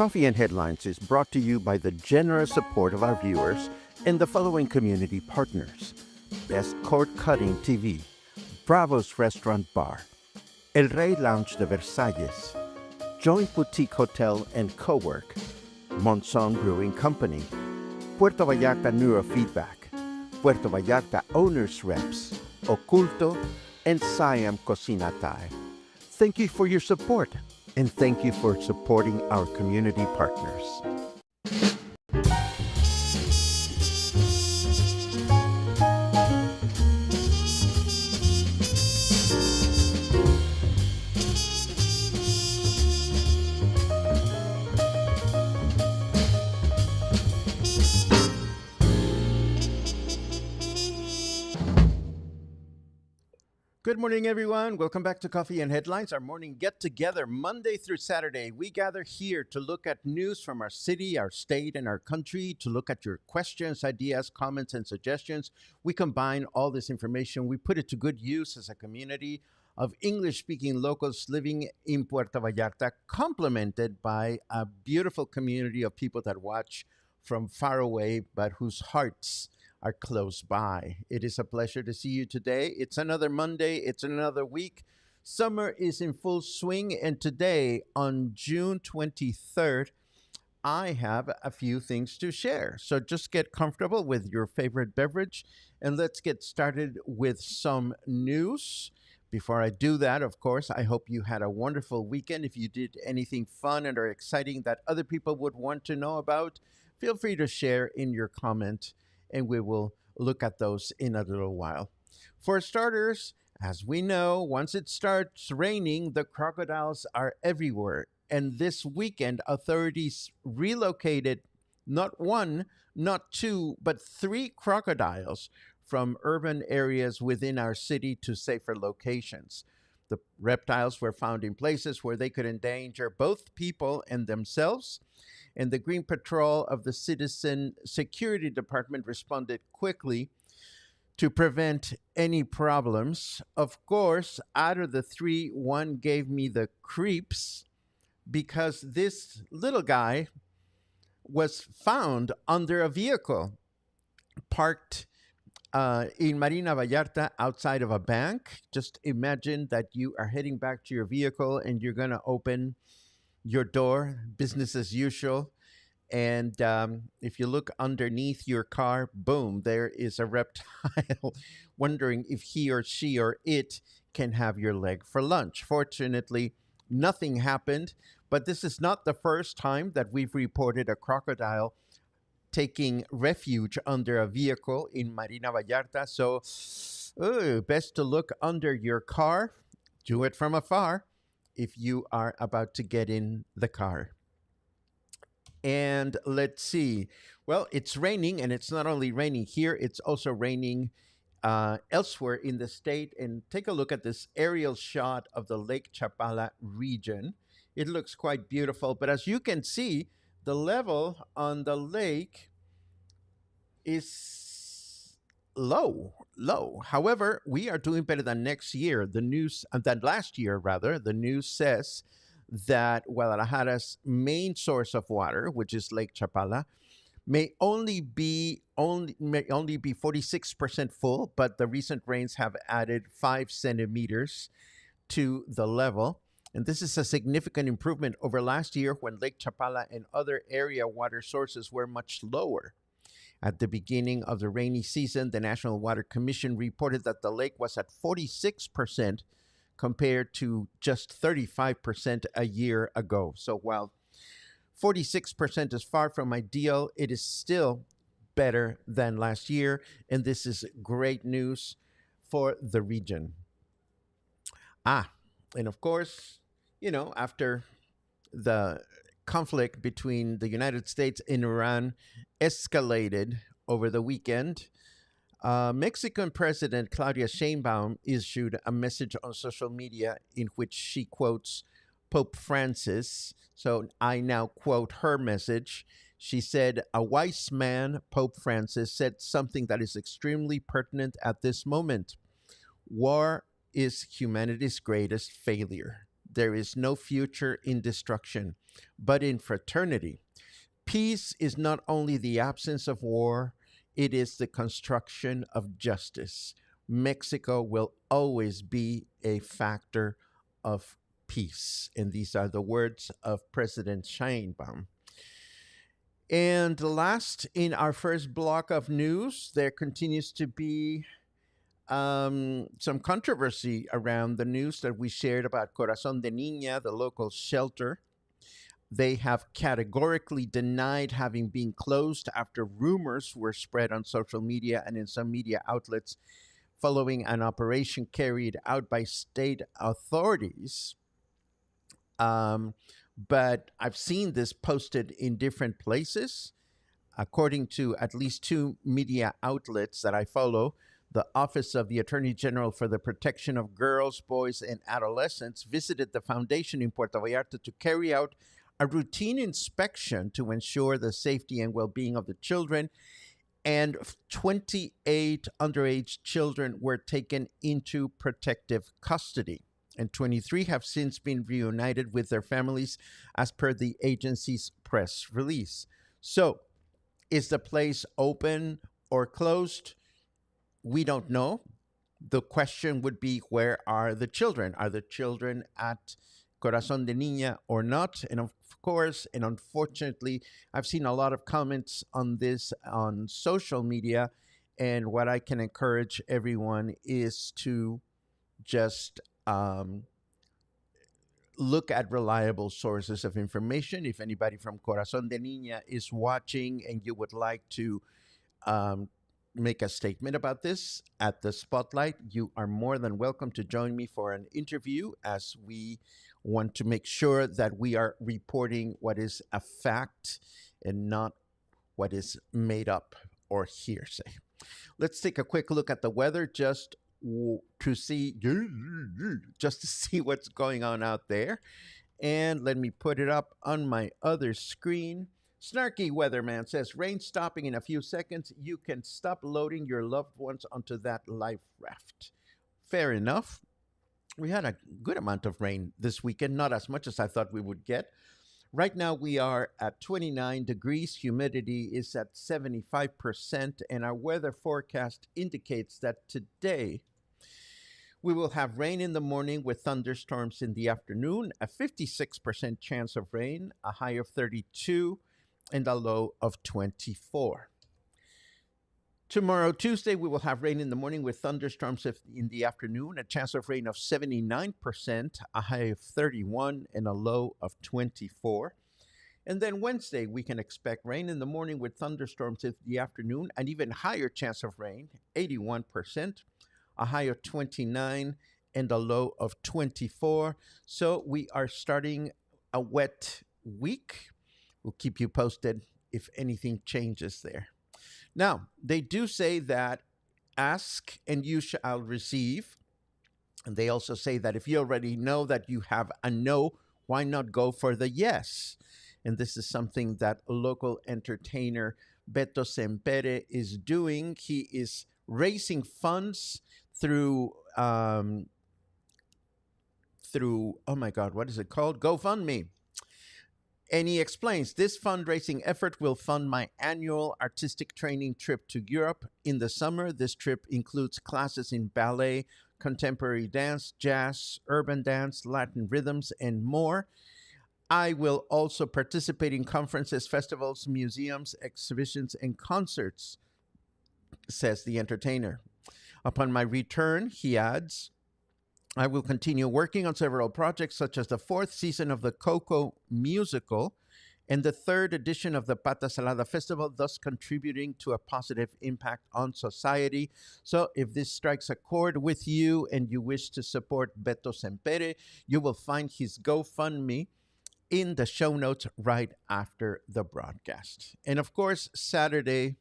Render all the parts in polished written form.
Coffee and Headlines is brought to you by the generous support of our viewers and the following community partners: Best Cord Cutting TV, Bravo's Restaurant Bar, El Rey Lounge de Versalles, Joint Boutique Hotel and Cowork, Monson Brewing Company, Puerto Vallarta Neurofeedback, Puerto Vallarta Owners Reps, Oculto, and Siam Cocina Thai. Thank you for your support, and thank you for supporting our community partners. Good morning, everyone. Welcome back to Coffee and Headlines, our morning get-together Monday through Saturday. We gather here to look at news from our city, our state, and our country, to look at your questions, ideas, comments, and suggestions. We combine all this information. We put it to good use as a community of English-speaking locals living in Puerto Vallarta, complemented by a beautiful community of people that watch from far away, but whose hearts are close by. It is a pleasure to see you today. It's another Monday. It's another week. Summer is in full swing, and today, on June 23rd, I have a few things to share. So just get comfortable with your favorite beverage, and let's get started with some news. Before I do that, of course, I hope you had a wonderful weekend. If you did anything fun and or exciting that other people would want to know about, feel free to share in your comment, and we will look at those in a little while. For starters, as we know, once it starts raining, the crocodiles are everywhere. And this weekend, authorities relocated not one, not two, but 3 crocodiles from urban areas within our city to safer locations. The reptiles were found in places where they could endanger both people and themselves, and the Green Patrol of the Citizen Security Department responded quickly to prevent any problems. Of course, out of the 3, one gave me the creeps because this little guy was found under a vehicle parked in Marina Vallarta outside of a bank. Just imagine that you are heading back to your vehicle and you're going to open your door, business as usual. And if you look underneath your car, boom, there is a reptile wondering if he or she or it can have your leg for lunch. Fortunately, nothing happened, but this is not the first time that we've reported a crocodile taking refuge under a vehicle in Marina Vallarta. So best to look under your car. Do it from afar if you are about to get in the car. And let's see. Well, it's raining, and it's not only raining here, it's also raining elsewhere in the state. And take a look at this aerial shot of the Lake Chapala region. It looks quite beautiful, but as you can see, the level on the lake is low. However, we are doing better than next year. Than last year, rather. The news says that Guadalajara's main source of water, which is Lake Chapala, may only be 46% full, but the recent rains have added 5 centimeters to the level. And this is a significant improvement over last year when Lake Chapala and other area water sources were much lower. At the beginning of the rainy season, the National Water Commission reported that the lake was at 46% compared to just 35% a year ago. So while 46% is far from ideal, it is still better than last year, and this is great news for the region. And of course, after the conflict between the United States and Iran escalated over the weekend, Mexican President Claudia Sheinbaum issued a message on social media in which she quotes Pope Francis. So I now quote her message. She said, "A wise man, Pope Francis, said something that is extremely pertinent at this moment. War is humanity's greatest failure. There is no future in destruction, but in fraternity. Peace is not only the absence of war, it is the construction of justice. Mexico will always be a factor of peace. And these are the words of President Sheinbaum. And last, in our first block of news, there continues to be some controversy around the news that we shared about Corazón de Niña, the local shelter. They have categorically denied having been closed after rumors were spread on social media and in some media outlets following an operation carried out by state authorities. But I've seen this posted in different places. According to at least two media outlets that I follow, the Office of the Attorney General for the Protection of Girls, Boys, and Adolescents visited the foundation in Puerto Vallarta to carry out a routine inspection to ensure the safety and well-being of the children, and 28 underage children were taken into protective custody, and 23 have since been reunited with their families as per the agency's press release. So, is the place open or closed? We don't know. The question would be, where are the children? Are the children at Corazón de Niña or not? And of course, and unfortunately, I've seen a lot of comments on this on social media. And what I can encourage everyone is to just look at reliable sources of information. If anybody from Corazón de Niña is watching and you would like to make a statement about this at the spotlight, you are more than welcome to join me for an interview, as we want to make sure that we are reporting what is a fact and not what is made up or hearsay. Let's take a quick look at the weather just to see what's going on out there. And let me put it up on my other screen. Snarky Weatherman says, rain stopping in a few seconds. You can stop loading your loved ones onto that life raft. Fair enough. We had a good amount of rain this weekend, not as much as I thought we would get. Right now we are at 29 degrees. Humidity is at 75%. And our weather forecast indicates that today we will have rain in the morning with thunderstorms in the afternoon, a 56% chance of rain, a high of 32, and a low of 24. Tomorrow, Tuesday, we will have rain in the morning with thunderstorms in the afternoon, a chance of rain of 79%, a high of 31, and a low of 24. And then Wednesday, we can expect rain in the morning with thunderstorms in the afternoon, an even higher chance of rain, 81%, a high of 29, and a low of 24. So we are starting a wet week. We'll keep you posted if anything changes there. Now, they do say that ask and you shall receive. And they also say that if you already know that you have a no, why not go for the yes? And this is something that local entertainer Beto Sempere is doing. He is raising funds through oh my God, what is it called? GoFundMe. And he explains, this fundraising effort will fund my annual artistic training trip to Europe in the summer. This trip includes classes in ballet, contemporary dance, jazz, urban dance, Latin rhythms, and more. I will also participate in conferences, festivals, museums, exhibitions, and concerts, says the entertainer. Upon my return, he adds, I will continue working on several projects, such as the 4th season of the Coco musical and the 3rd edition of the Pata Salada Festival, thus contributing to a positive impact on society. So if this strikes a chord with you and you wish to support Beto Sempere, you will find his GoFundMe in the show notes right after the broadcast. And of course, Saturday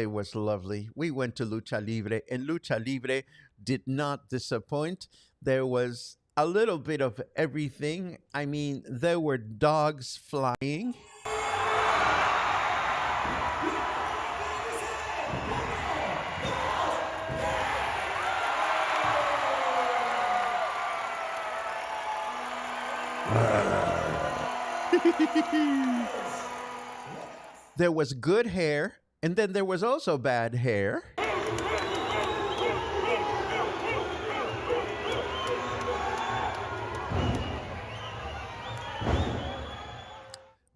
was lovely. We went to Lucha Libre, and Lucha Libre did not disappoint. There was a little bit of everything. I mean, there were dogs flying. There was good hair, and then there was also bad hair.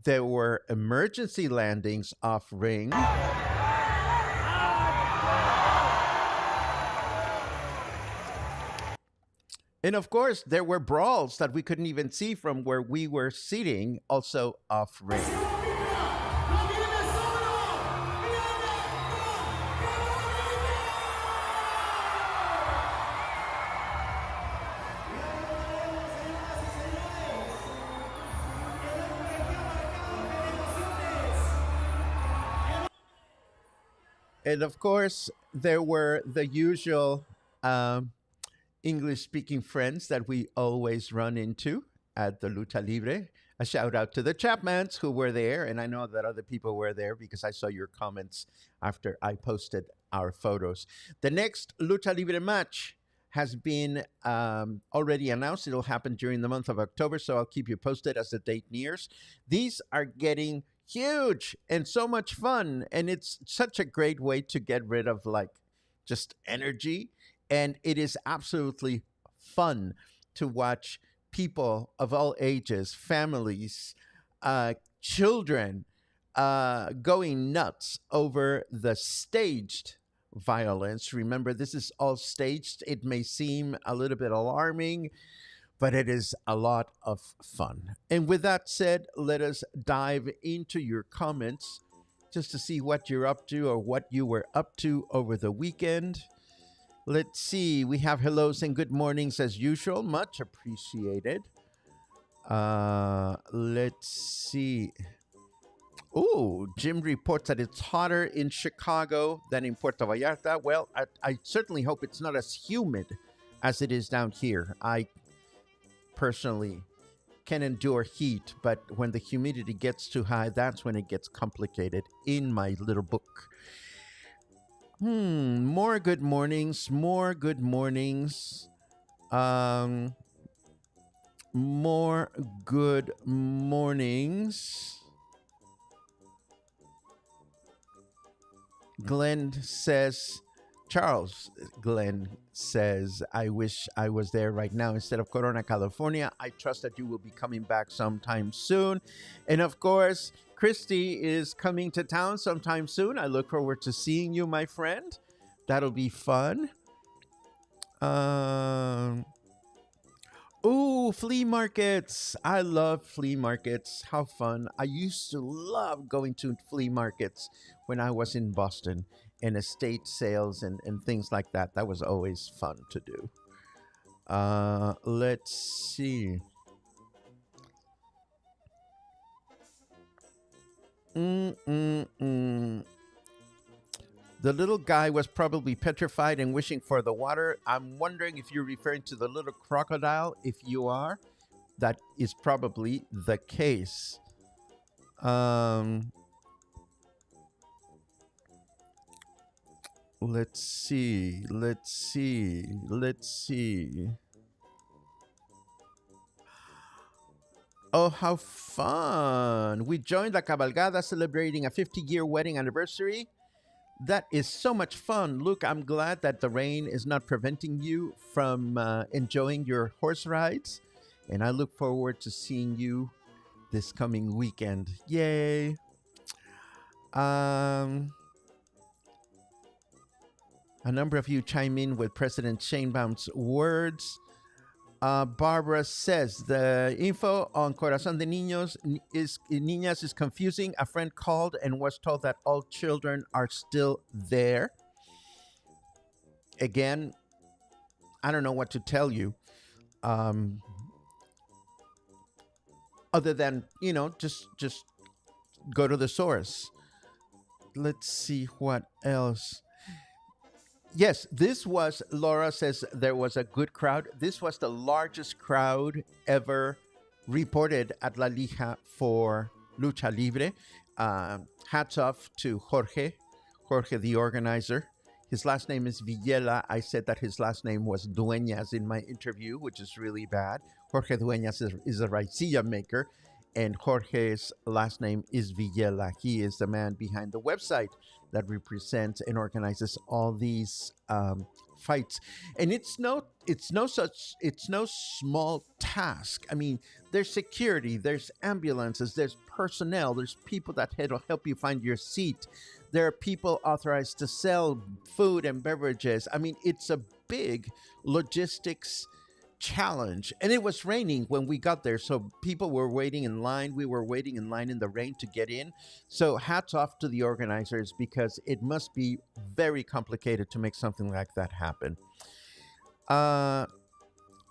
There were emergency landings off ring. And of course, there were brawls that we couldn't even see from where we were sitting, also off ring. And of course, there were the usual English speaking friends that we always run into at the Lucha Libre. A shout out to the Chapmans who were there. And I know that other people were there because I saw your comments after I posted our photos. The next Lucha Libre match has been already announced. It'll happen during the month of October, so I'll keep you posted as the date nears. These are getting huge and so much fun. And it's such a great way to get rid of like just energy. And it is absolutely fun to watch people of all ages, families, children going nuts over the staged violence. Remember, this is all staged. It may seem a little bit alarming, but it is a lot of fun. And with that said, let us dive into your comments just to see what you're up to or what you were up to over the weekend. Let's see. We have hellos and good mornings as usual. Much appreciated. Let's see. Oh, Jim reports that it's hotter in Chicago than in Puerto Vallarta. Well, I certainly hope it's not as humid as it is down here. I personally can endure heat, but when the humidity gets too high, that's when it gets complicated in my little book. More good mornings, more good mornings. More good mornings. Charles Glenn says, I wish I was there right now instead of Corona, California. I trust that you will be coming back sometime soon. And of course, Christy is coming to town sometime soon. I look forward to seeing you, my friend. That'll be fun. Flea markets. I love flea markets. How fun. I used to love going to flea markets when I was in Boston and estate sales and things like that. That was always fun to do. Let's see. The little guy was probably petrified and wishing for the water. I'm wondering if you're referring to the little crocodile. If you are, that is probably the case. Let's see. Oh, how fun. We joined La Cabalgada celebrating a 50-year wedding anniversary. That is so much fun. Look, I'm glad that the rain is not preventing you from enjoying your horse rides. And I look forward to seeing you this coming weekend. Yay. A number of you chime in with President Sheinbaum's words. Barbara says the info on Corazón de Niñas is confusing. A friend called and was told that all children are still there. Again, I don't know what to tell you. Other than, just go to the source. Let's see what else. Yes, Laura says there was a good crowd. This was the largest crowd ever reported at La Lija for Lucha Libre. Hats off to Jorge, the organizer. His last name is Villela. I said that his last name was Dueñas in my interview, which is really bad. Jorge Dueñas is a raicilla maker. and Jorge's last name is Villela. He is the man behind the website that represents and organizes all these fights. And it's no small task. I mean, there's security, there's ambulances, there's personnel, there's people that help you find your seat. There are people authorized to sell food and beverages. I mean, it's a big logistics challenge. And it was raining when we got there, so people were waiting in line. We were waiting in line in the rain to get in. So hats off to the organizers, because it must be very complicated to make something like that happen. uh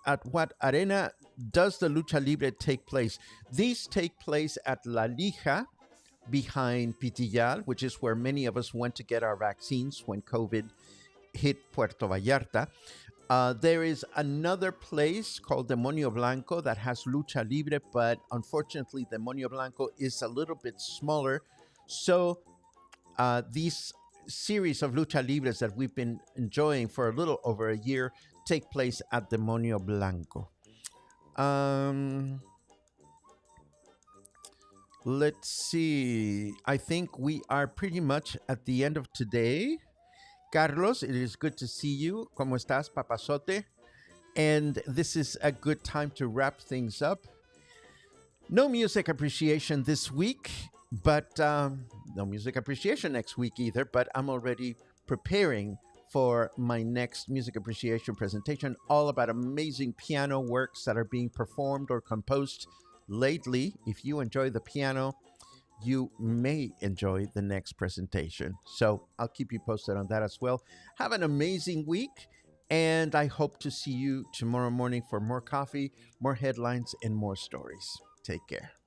at what arena does the lucha libre take place? These take place at La Lija, behind Pitillal, which is where many of us went to get our vaccines when COVID hit Puerto Vallarta. There is another place called Demonio Blanco that has lucha libre, but unfortunately, Demonio Blanco is a little bit smaller. So these series of lucha libres that we've been enjoying for a little over a year take place at Demonio Blanco. Um, let's see. I think we are pretty much at the end of today. Carlos, it is good to see you. ¿Cómo estás, papazote? And this is a good time to wrap things up. No music appreciation this week, but no music appreciation next week either. But I'm already preparing for my next music appreciation presentation, all about amazing piano works that are being performed or composed lately. If you enjoy the piano, you may enjoy the next presentation. So I'll keep you posted on that as well. Have an amazing week, and I hope to see you tomorrow morning for more coffee, more headlines, and more stories. Take care.